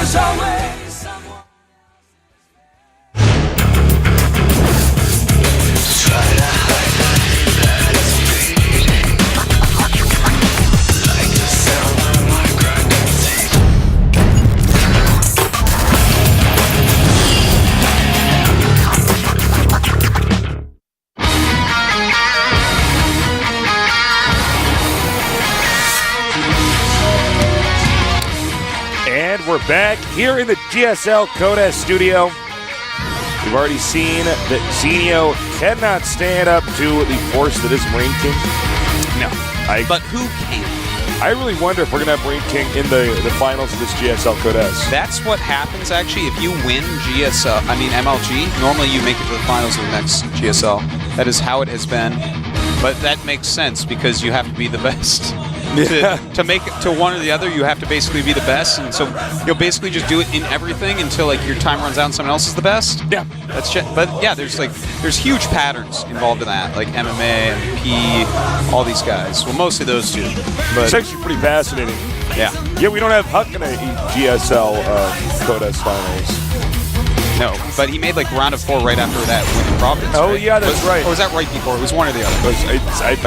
was always someone. Try to hide that it's bleeding, like the sound of my grinding teeth. And we're back here in the GSL Coda studio. We've already seen that Zenio cannot stand up to the force that is MarineKing. No, but who can? I really wonder if we're going to have MarineKing in the finals of this GSL Coda. That's what happens, actually. If you win MLG, normally you make it to the finals of the next GSL. That is how it has been. But that makes sense because you have to be the best. To make it to one or the other, you have to basically be the best, and so you'll basically just do it in everything until like your time runs out and someone else is the best. Yeah, but yeah, there's huge patterns involved in that, like MMA, MVP, all these guys. Well, mostly those two. But it's actually pretty fascinating. Yeah. Yeah, we don't have Huck in a GSL Codas finals. No, but he made like round of 4 right after that win in Providence. Oh, right? yeah, that's right. Or was that right before? It was one or the other. But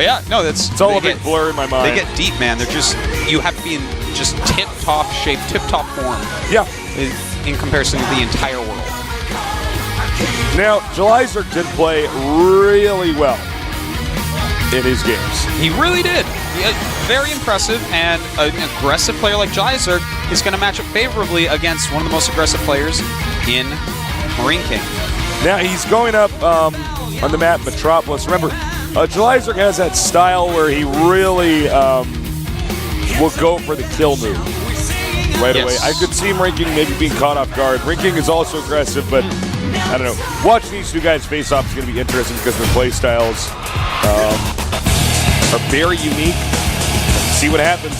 yeah, no, it's all a bit blur in my mind. They get deep, man. They're just, you have to be in just tip-top shape, tip-top form. Yeah. In comparison to the entire world. Now, Jelizer did play really well in his games. He really did. Very impressive, and an aggressive player like Jelizer is going to match up favorably against one of the most aggressive players in MarineKing. Now he's going up on the map Metropolis. Remember, Jelizer has that style where he really will go for the kill move right away. I could see MarineKing maybe being caught off guard. MarineKing is also aggressive, but I don't know. Watching these two guys face off is going to be interesting because their play styles are very unique. See what happens.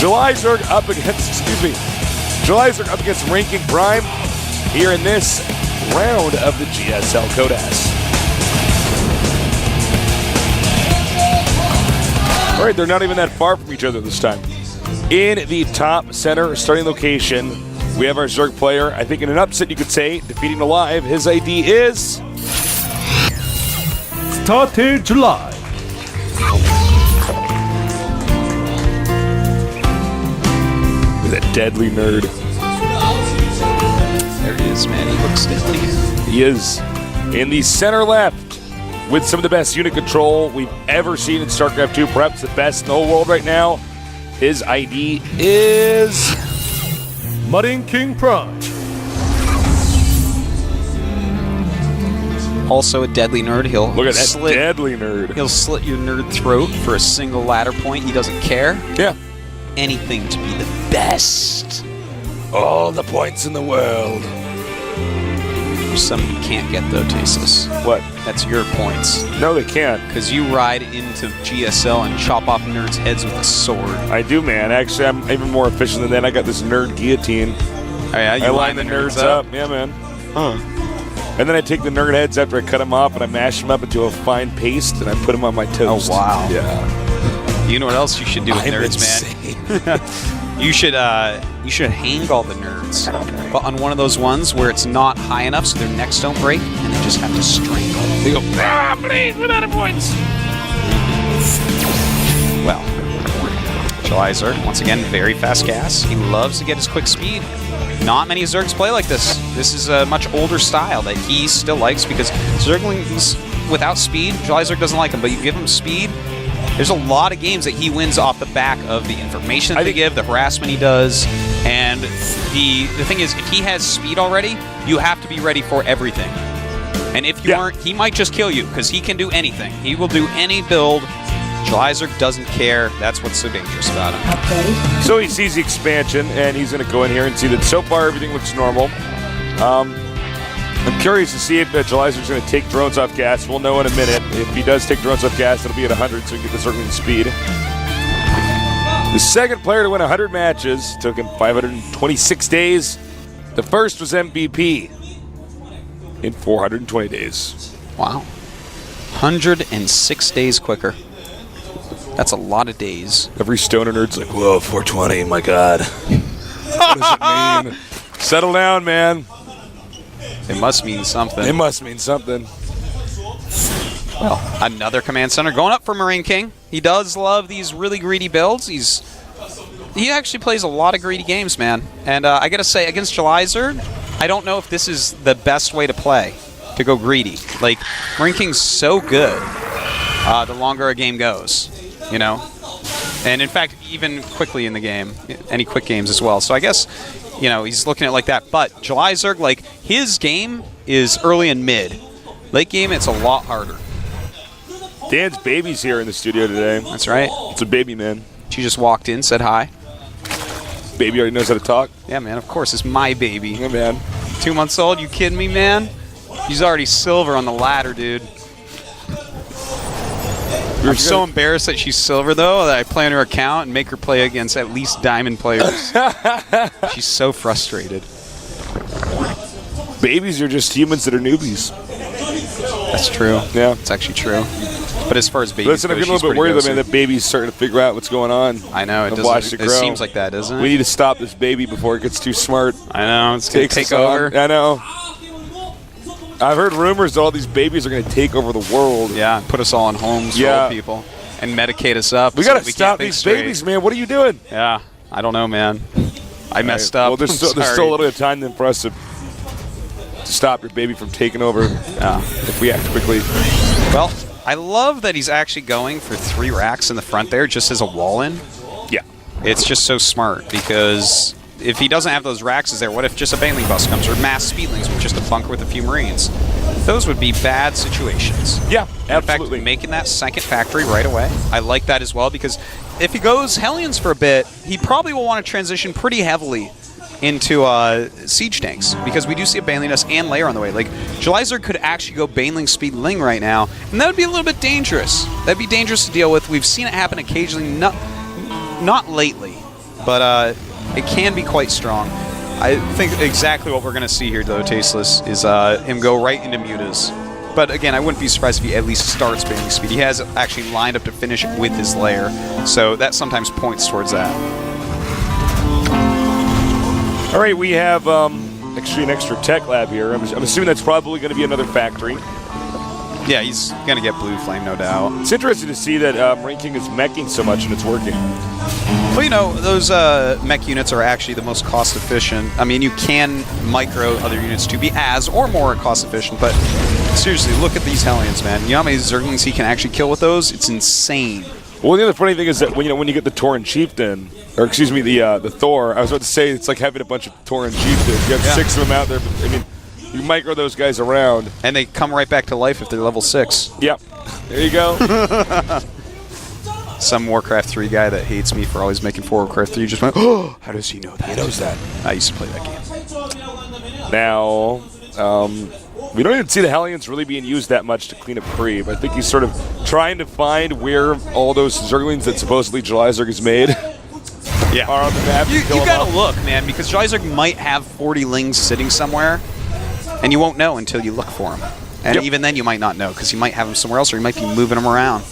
Jelizer up against MarineKing Prime here in this round of the GSL Codas. All right, they're not even that far from each other this time. In the top center starting location, we have our Zerg player. I think in an upset, you could say, defeating Alive. His ID is Started July. That deadly nerd. There he is, man. He looks deadly. He is in the center left with some of the best unit control we've ever seen in StarCraft II, perhaps the best in the whole world right now. His ID is MarineKing Prime. Also a deadly nerd. He'll look at that deadly nerd. He'll slit your nerd throat for a single ladder point. He doesn't care. Yeah. Anything to be the best. All the points in the world. There's something you can't get though, Tasis. What? That's your points. No, they can't. Because you ride into GSL and chop off nerds' heads with a sword. I do, man. Actually, I'm even more efficient than that. I got this nerd guillotine. Oh, yeah? You I line the nerds up. Yeah, man. Huh. And then I take the nerd heads after I cut them off and I mash them up into a fine paste and I put them on my toast. Oh, wow. Yeah. You know what else you should do with nerds, man? You should hang all the nerds on one of those ones where it's not high enough so their necks don't break, and they just have to strangle. They go, please, we're out of points. Well, Jelizer, once again, very fast gas. He loves to get his quick speed. Not many Zergs play like this. This is a much older style that he still likes because Zerglings without speed, Jelizer doesn't like them, but you give him speed, there's a lot of games that he wins off the back of the information that they give, the harassment he does, and the thing is, if he has speed already, you have to be ready for everything. And if you aren't, he might just kill you, because he can do anything. He will do any build. Jelizer doesn't care. That's what's so dangerous about him. So he sees the expansion, and he's going to go in here and see that so far everything looks normal. I'm curious to see if Jelizer's going to take drones off gas. We'll know in a minute. If he does take drones off gas, it'll be at 100, so he can get the circling speed. The second player to win 100 matches took him 526 days. The first was MVP in 420 days. Wow. 106 days quicker. That's a lot of days. Every stoner nerd's like, whoa, 420, my God. What does it mean? Settle down, man. It must mean something. It must mean something. Well, another command center going up for MarineKing. He does love these really greedy builds. He actually plays a lot of greedy games, man. And I got to say, against Jelizer, I don't know if this is the best way to play, to go greedy. Like, MarineKing's so good the longer a game goes, you know? And in fact, even quickly in the game, any quick games as well. So I guess, you know, he's looking at it like that. But Jelizer, like, his game is early and mid. Late game, it's a lot harder. Dan's baby's here in the studio today. That's right. It's a baby, man. She just walked in, said hi. Baby already knows how to talk. Yeah, man, of course, it's my baby. Yeah, man. 2 months old, you kidding me, man? She's already silver on the ladder, dude. I'm so embarrassed that she's silver, though, that I play on her account and make her play against at least diamond players. She's so frustrated. Babies are just humans that are newbies. That's true. Yeah. It's actually true. But as far as babies Listen, I'm getting a little bit worried, though, man, that baby's starting to figure out what's going on. I know. It seems like that, doesn't it? We need to stop this baby before it gets too smart. I know. It's going to take over. I know. I've heard rumors that all these babies are going to take over the world. Yeah, put us all in homes for old people and medicate us up. We got to stop these babies, man. What are you doing? Yeah, I don't know, man. I messed up. Well, there's still a little bit of time then for us to stop your baby from taking over if we act quickly. Well, I love that he's actually going for 3 racks in the front there just as a wall-in. Yeah. It's just so smart because if he doesn't have those racks there, what if just a Baneling bus comes or mass speedlings with just a bunker with a few Marines? Those would be bad situations. Yeah, In absolutely. fact, making that second factory right away, I like that as well because if he goes Hellions for a bit, he probably will want to transition pretty heavily into siege tanks because we do see a Baneling Nest and Lair on the way. Like, Jelizer could actually go Baneling Speedling right now, and that would be a little bit dangerous. That'd be dangerous to deal with. We've seen it happen occasionally, not lately, but it can be quite strong. I think exactly what we're going to see here, though, Tasteless, is him go right into Mutas. But again, I wouldn't be surprised if he at least starts Baneling Speed. He has actually lined up to finish it with his Lair, so that sometimes points towards that. All right, we have an extra tech lab here. I'm assuming that's probably going to be another factory. Yeah, he's going to get Blue Flame, no doubt. It's interesting to see that MarineKing is meching so much and it's working. Well, you know, those mech units are actually the most cost-efficient. I mean, you can micro other units to be as or more cost-efficient, but seriously, look at these Hellions, man. You know how many Zerglings he can actually kill with those? It's insane. Well, the other funny thing is that when you get the Tauren Chieftain, or excuse me, the Thor, I was about to say it's like having a bunch of Tauren Chieftains. You have 6 of them out there, but I mean, you micro those guys around. And they come right back to life if they're level 6. Yep. There you go. Some Warcraft 3 guy that hates me for always making Warcraft 3 just went, oh, how does he know that? He knows that. I used to play that game. Now, we don't even see the Hellions really being used that much to clean up creep. I think he's sort of trying to find where all those Zerglings that supposedly Jelizer has made are on the map. You gotta look, man, because Jelizer might have 40 Lings sitting somewhere, and you won't know until you look for them. And even then you might not know, because he might have them somewhere else, or he might be moving them around.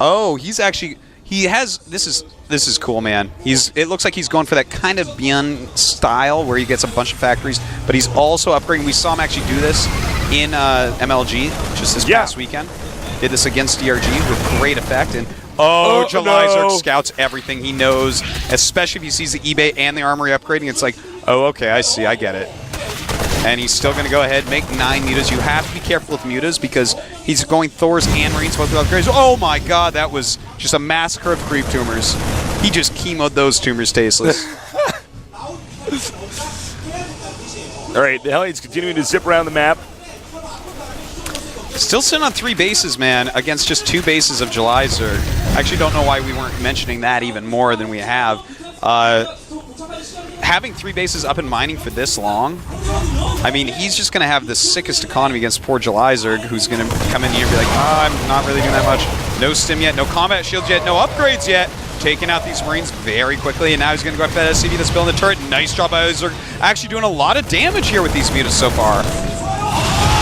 Oh, he's actually... He has... This is cool, man. It looks like he's going for that kind of Bjorn style where he gets a bunch of factories, but he's also upgrading. We saw him actually do this in MLG just this past weekend. Did this against DRG with great effect. And Jelizer scouts everything he knows, especially if he sees the eBay and the armory upgrading. It's like, oh, okay, I see, I get it. And he's still going to go ahead and make 9 mutas. You have to be careful with mutas because he's going Thors and Marines both with upgrades. Oh my god, that was just a massacre of creep tumors. He just chemoed those tumors tasteless. All right, the Hellions continuing to zip around the map. Still sitting on 3 bases, man, against just 2 bases of Jelizer. I actually don't know why we weren't mentioning that even more than we have. Having 3 bases up and mining for this long, I mean, he's just going to have the sickest economy against poor Jelizer, who's going to come in here and be like, I'm not really doing that much. No stim yet, no combat shields yet, no upgrades yet. Taking out these Marines very quickly, and now he's going to go after that SCV that's building the turret. Nice job by Jelizer. Actually doing a lot of damage here with these mutas so far.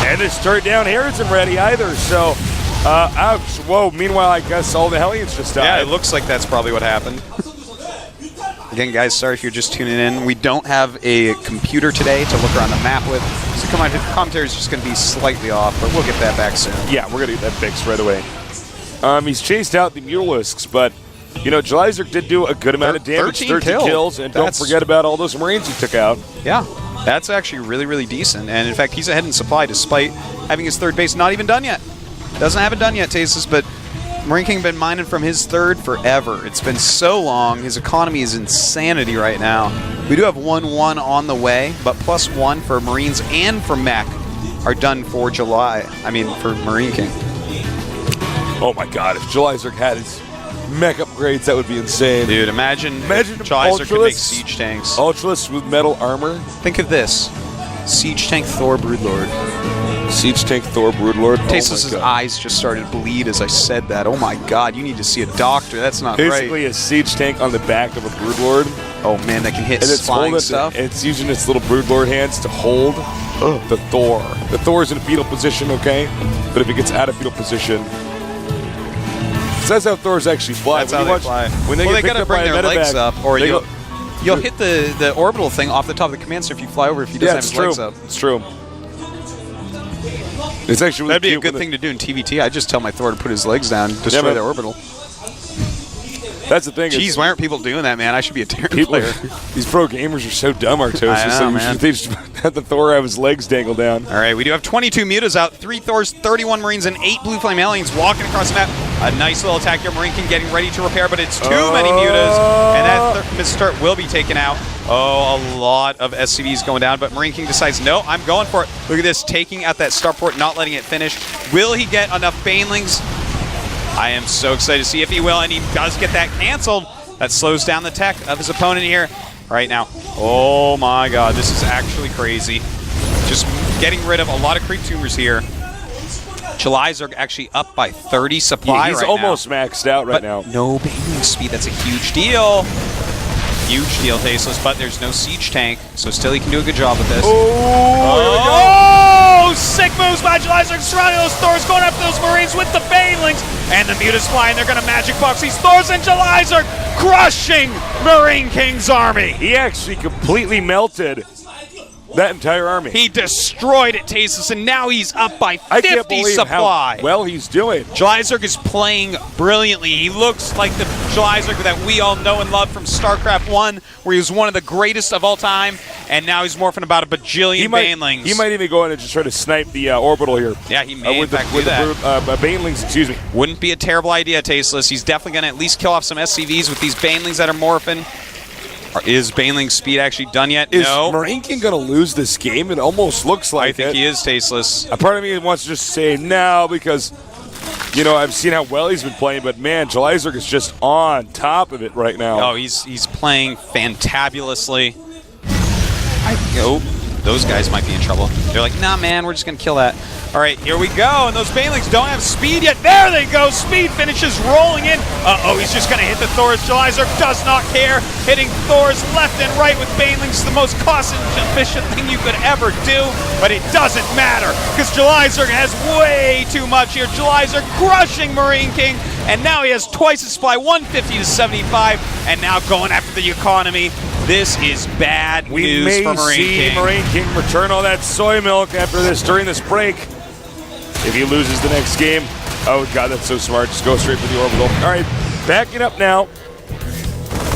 And this turret down here isn't ready either, so... ouch. Whoa, meanwhile, I guess all the Hellions just died. Yeah, it looks like that's probably what happened. Again, guys, sorry if you're just tuning in. We don't have a computer today to look around the map with, so commentary is just going to be slightly off, but we'll get that back soon. Yeah, we're going to get that fixed right away. He's chased out the Mutalisks, but, you know, Jalizerk did do a good amount of damage, 13 kills, and don't forget about all those Marines he took out. Yeah, that's actually really, really decent, and in fact, he's ahead in supply despite having his third base not even done yet. Doesn't have it done yet, Tasteless, but MarineKing been mining from his third forever. It's been so long. His economy is insanity right now. We do have 1-1 on the way, but +1 for Marines and for mech are done for July. I mean, for MarineKing. Oh my God, if Jalizerk had his mech upgrades, that would be insane. Dude, imagine Jalizerk could make siege tanks. Ultralisk with metal armor. Think of this. Siege tank Thor Broodlord. Siege tank Thor Broodlord. Tasteless's eyes just started to bleed as I said that. Oh my God, you need to see a doctor. That's not right. Basically a siege tank on the back of a Broodlord. Oh man, that can hit flying stuff. It's using its little Broodlord hands to hold the Thor. The Thor's in a fetal position, okay? But if it gets out of fetal position... So that's how Thors actually fly. That's how they fly. When they gotta bring their legs up, or you'll hit the orbital thing off the top of the command center if you fly over if he doesn't have his legs up. It's true. It's actually really That'd be a good thing to do in TVT. I just tell my Thor to put his legs down, destroy their orbital. That's the thing. Jeez, why aren't people doing that, man? I should be a Terran player. These pro gamers are so dumb, Artos. I know, man. They just had the Thor have his legs dangled down. All right, we do have 22 mutas out, 3 Thors, 31 Marines, and 8 Blue Flame Aliens walking across the map. A nice little attack here. MarineKing getting ready to repair, but it's too many mutas, and that Mr. will be taken out. Oh, a lot of SCVs going down, but MarineKing decides, no, I'm going for it. Look at this, taking out that starport, not letting it finish. Will he get enough Banelings? I am so excited to see if he will, and he does get that canceled. That slows down the tech of his opponent here right now. Oh my God, this is actually crazy. Just getting rid of a lot of creep tumors here. Jalizerk actually up by 30 supply he's almost maxed out right now. No Baneling speed, that's a huge deal. Huge deal, Tasteless, but there's no siege tank, so still he can do a good job with this. Oh, sick moves by Jalizerk, surrounding those Thors, going after those Marines with the Banelings, and the Mutas flying. They're going to magic box these Thors, and Jalizerk crushing MarineKing's army. He actually completely melted that entire army. He destroyed it, Tasteless, and now he's up by 50 I can't believe supply. How well he's doing. Jalizerk is playing brilliantly. He looks like the Jalizerk that we all know and love from StarCraft I, where he was one of the greatest of all time, and now he's morphing about a bajillion Banelings. He might even go in and just try to snipe the orbital here. Yeah, he may with in fact do that. Banelings, excuse me. Wouldn't be a terrible idea, Tasteless. He's definitely going to at least kill off some SCVs with these Banelings that are morphing. Is Baneling's speed actually done yet? No. Is MarineKing going to lose this game? It almost looks like I think he is, Tasteless. A part of me wants to just say no because, you know, I've seen how well he's been playing, but man, Jalizerk is just on top of it right now. Oh, he's playing fantabulously. Those guys might be in trouble. They're like, nah, man, we're just going to kill that. All right, here we go, and those Banelings don't have speed yet. There they go, speed finishes rolling in. Uh-oh, he's just going to hit the Thors. Jalizerk does not care, hitting Thors left and right with Banelings, the most cost-efficient thing you could ever do, but it doesn't matter, because Jalizerk has way too much here. Jalizerk crushing MarineKing, and now he has twice his supply, 150 to 75, and now going after the economy. This is bad news for MarineKing. We may see MarineKing return all that soy milk after this, during this break. If he loses the next game, oh God, that's so smart. Just go straight for the orbital. All right, backing up now.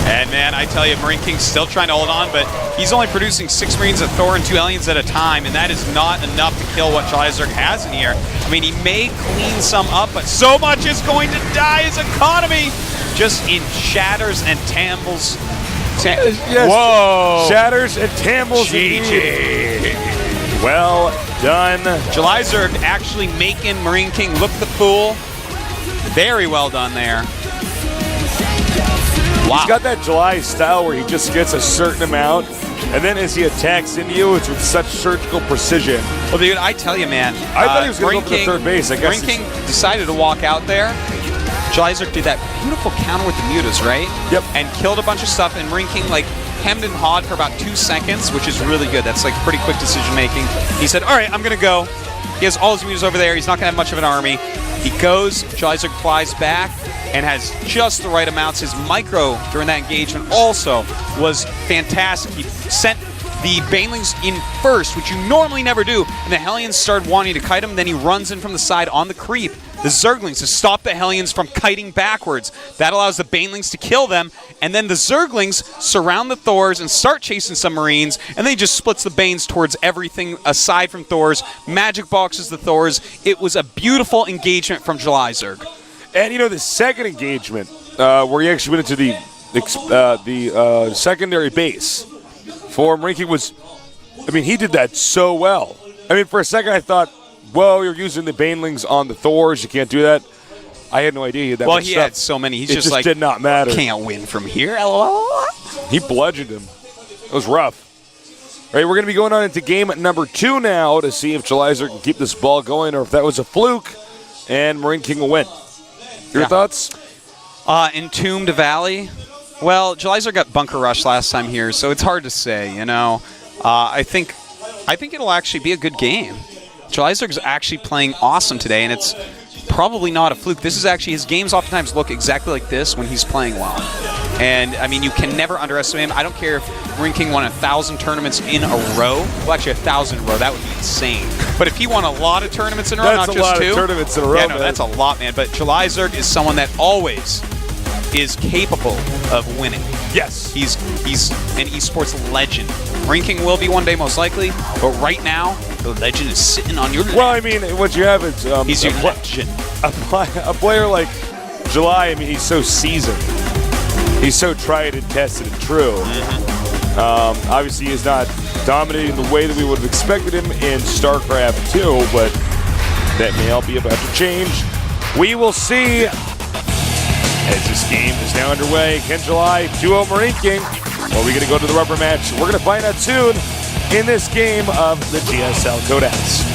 And man, I tell you, MarineKing's still trying to hold on, but he's only producing 6 Marines, a Thor, and 2 Aliens at a time, and that is not enough to kill what Jalizerk has in here. I mean, he may clean some up, but so much is going to die. His economy just in shatters and tambles. Yes. Whoa! Shatters and tambles. GG. Well done. Jalizerk actually making MarineKing look the fool. Very well done there. Wow. He's got that July style where he just gets a certain amount, and then as he attacks into you, it's with such surgical precision. Well, dude, I tell you, man. I thought he was going to go for the third base. I guess MarineKing decided to walk out there. Jalizerk did that beautiful counter with the mutas, right? Yep. And killed a bunch of stuff, and MarineKing, like, hemmed and hawed for about 2 seconds, which is really good. That's, like, pretty quick decision-making. He said, all right, I'm going to go. He has all his mutas over there. He's not going to have much of an army. He goes, Jolizard flies back, and has just the right amounts. His micro during that engagement also was fantastic. He sent the Banelings in first, which you normally never do, and the Hellions started wanting to kite him. Then he runs in from the side on the creep. The Zerglings to stop the Hellions from kiting backwards. That allows the Banelings to kill them, and then the Zerglings surround the Thors and start chasing some Marines, and then he just splits the Banes towards everything aside from Thors, magic boxes the Thors. It was a beautiful engagement from Jolizard. And, the second engagement, where he actually went into the secondary base for MarineKing was, he did that so well. For a second I thought, whoa, you're using the Banelings on the Thors. You can't do that. I had no idea he had that much stuff. Had so many. He's it just like, did not matter. Can't win from here. LOL. He bludgeoned him. It was rough. All right, we're going to be going on into game number 2 now to see if Jolizard can keep this ball going or if that was a fluke and MarineKing will win. Your thoughts? Entombed Valley. Well, Jolizard got bunker rushed last time here, so it's hard to say, I think it'll actually be a good game. Jolizard's actually playing awesome today, and it's probably not a fluke. This is actually, his games oftentimes look exactly like this when he's playing well. And, you can never underestimate him. I don't care if MarineKing won 1,000 tournaments in a row. Well, actually, 1,000 in a row. That would be insane. But if he won a lot of tournaments in a row, not just 2. That's a lot of tournaments in a row, Yeah, no, that's a lot, man. But Jolizard is someone that always is capable of winning. Yes. He's an esports legend. MarineKing will be one day, most likely. But right now, the legend is sitting on your lap. Well, what you have is he's your legend. A player like July, he's so seasoned. He's so tried and tested and true. Obviously, he's not dominating the way that we would have expected him in StarCraft II, but that may all be about to change. We will see as this game is now underway. Can July 2-0 MarineKing? Or are we going to go to the rubber match? We're going to find out soon in this game of the GSL Codex.